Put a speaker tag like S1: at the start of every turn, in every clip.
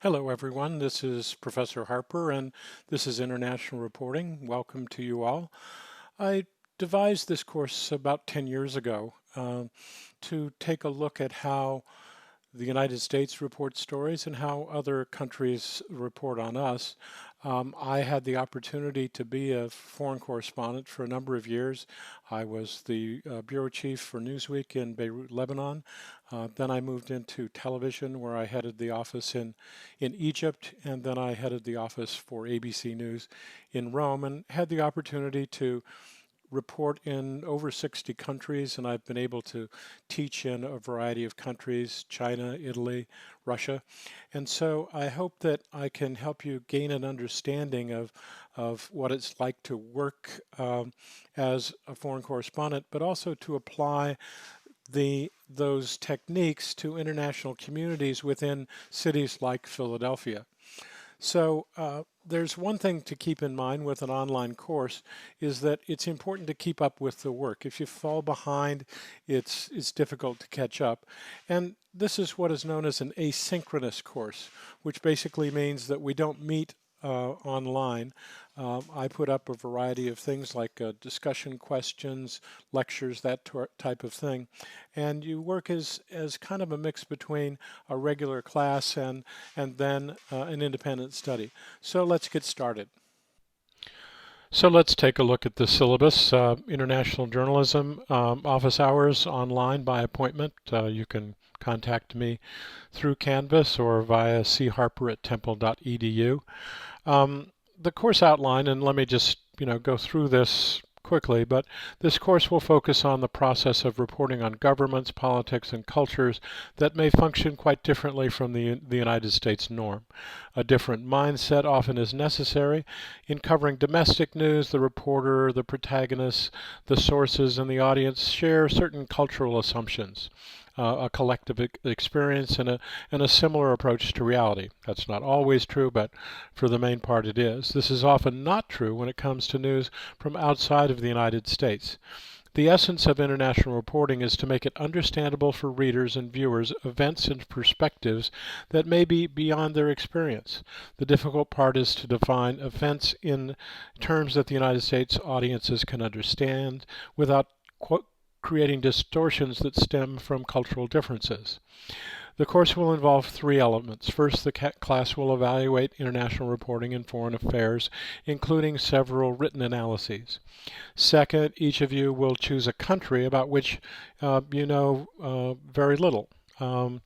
S1: Hello, everyone. This is Professor Harper, and this is International Reporting. Welcome to you all. I devised this course about 10 years ago to take a look at how the United States reports stories and how other countries report on us. I had the opportunity to be a foreign correspondent for a number of years. I was the bureau chief for Newsweek in Beirut, Lebanon. Then I moved into television, where I headed the office in Egypt, and then I headed the office for ABC News in Rome, and had the opportunity to report in over 60 countries, and I've been able to teach in a variety of countries: China, Italy, Russia. And so I hope that I can help you gain an understanding of what it's like to work as a foreign correspondent, but also to apply those techniques to international communities within cities like Philadelphia. So there's one thing to keep in mind with an online course is that it's important to keep up with the work. If you fall behind, it's difficult to catch up. And this is what is known as an asynchronous course, which basically means that we don't meet online. I put up a variety of things like discussion questions, lectures, that type of thing. And you work as kind of a mix between a regular class and then an independent study. So let's get started. So let's take a look at the syllabus. International Journalism, office hours online by appointment. You can contact me through Canvas or via charper@temple.edu. The course outline, and let me just go through this quickly, but this course will focus on the process of reporting on governments, politics, and cultures that may function quite differently from the United States norm. A different mindset often is necessary. In covering domestic news, the reporter, the protagonists, the sources, and the audience share certain cultural assumptions, a collective experience, and a similar approach to reality. That's not always true, but for the main part it is. This is often not true when it comes to news from outside of the United States. The essence of international reporting is to make it understandable for readers and viewers events and perspectives that may be beyond their experience. The difficult part is to define events in terms that the United States audiences can understand without creating distortions that stem from cultural differences. The course will involve three elements. First, the class will evaluate international reporting in foreign affairs, including several written analyses. Second, each of you will choose a country about which you know very little. And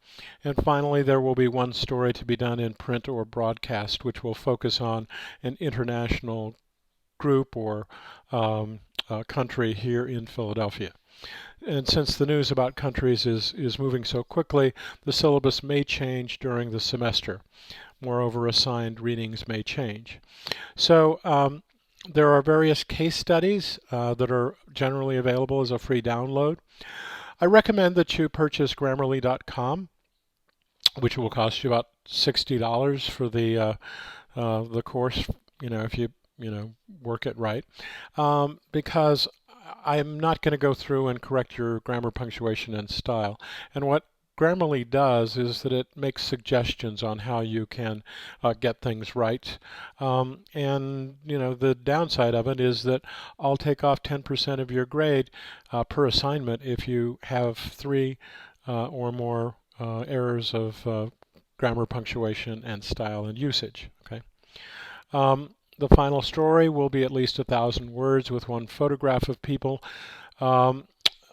S1: finally, there will be one story to be done in print or broadcast, which will focus on an international group or country here in Philadelphia. And since the news about countries is moving so quickly, the syllabus may change during the semester. Moreover, assigned readings may change. So there are various case studies that are generally available as a free download. I recommend that you purchase Grammarly.com, which will cost you about $60 for the course. If you work it right, because I'm not going to go through and correct your grammar, punctuation, and style. And what Grammarly does is that it makes suggestions on how you can get things right. And the downside of it is that I'll take off 10% of your grade per assignment if you have three or more errors of grammar, punctuation, and style and usage. Okay. The final story will be at least 1,000 words with one photograph of people on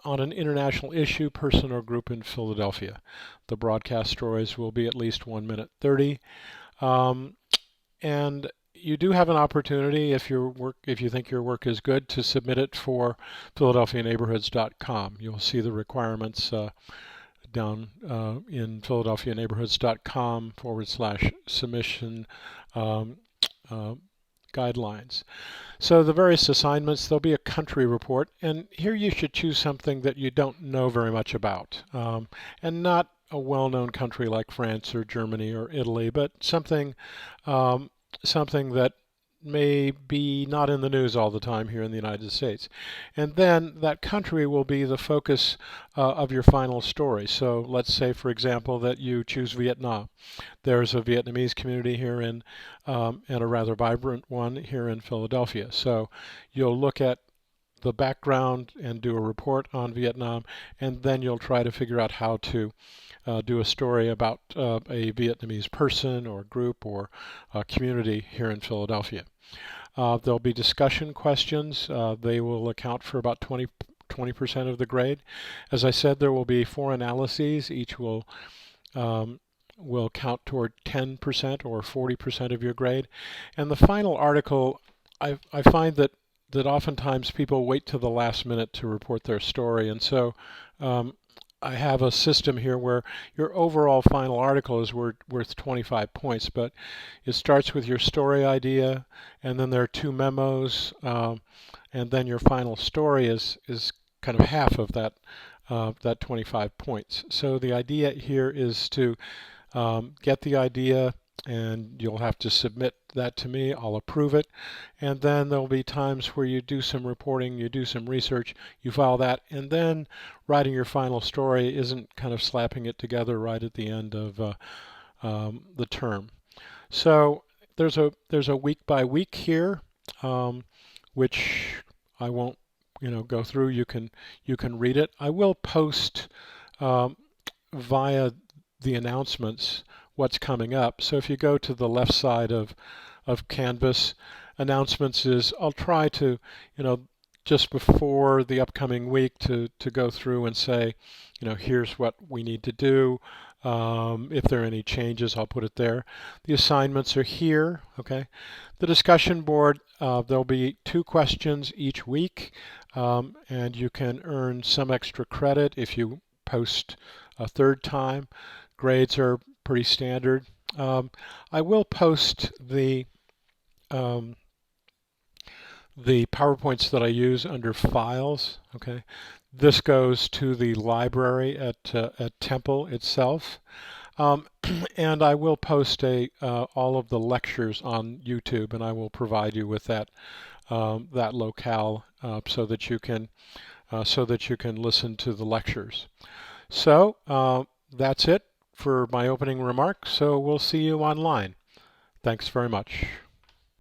S1: an international issue, person, or group in Philadelphia. The broadcast stories will be at least 1 minute 30. And you do have an opportunity, if you think your work is good, to submit it for PhiladelphiaNeighborhoods.com. You'll see the requirements down in PhiladelphiaNeighborhoods.com/submission guidelines. So the various assignments, there'll be a country report, and here you should choose something that you don't know very much about, and not a well-known country like France or Germany or Italy, but something that may be not in the news all the time here in the United States. And then that country will be the focus of your final story. So let's say, for example, that you choose Vietnam. There's a Vietnamese community here and a rather vibrant one here in Philadelphia. So you'll look at the background and do a report on Vietnam, and then you'll try to figure out how to do a story about a Vietnamese person or group or community here in Philadelphia. There'll be discussion questions. They will account for about 20% of the grade. As I said, there will be 4 analyses. Each will count toward 10% or 40% of your grade. And the final article, I find that oftentimes people wait till the last minute to report their story, and so I have a system here where your overall final article is worth 25 points, but it starts with your story idea, and then there are 2 memos, and then your final story is kind of half of that 25 points. So the idea here is to get the idea, and you'll have to submit that to me. I'll approve it, and then there'll be times where you do some reporting, you do some research, you file that, and then writing your final story isn't kind of slapping it together right at the end of the term. So there's a week by week here, which I won't go through. You can read it. I will post via the announcements what's coming up. So if you go to the left side of Canvas, announcements is, I'll try to, just before the upcoming week to go through and say, here's what we need to do. If there are any changes, I'll put it there. The assignments are here, okay? The discussion board, there'll be 2 questions each week, and you can earn some extra credit if you post a 3rd time. Grades are pretty standard. I will post the PowerPoints that I use under Files. Okay, this goes to the library at Temple itself, and I will post all of the lectures on YouTube, and I will provide you with that locale so that you can listen to the lectures. So that's it for my opening remarks, so we'll see you online. Thanks very much.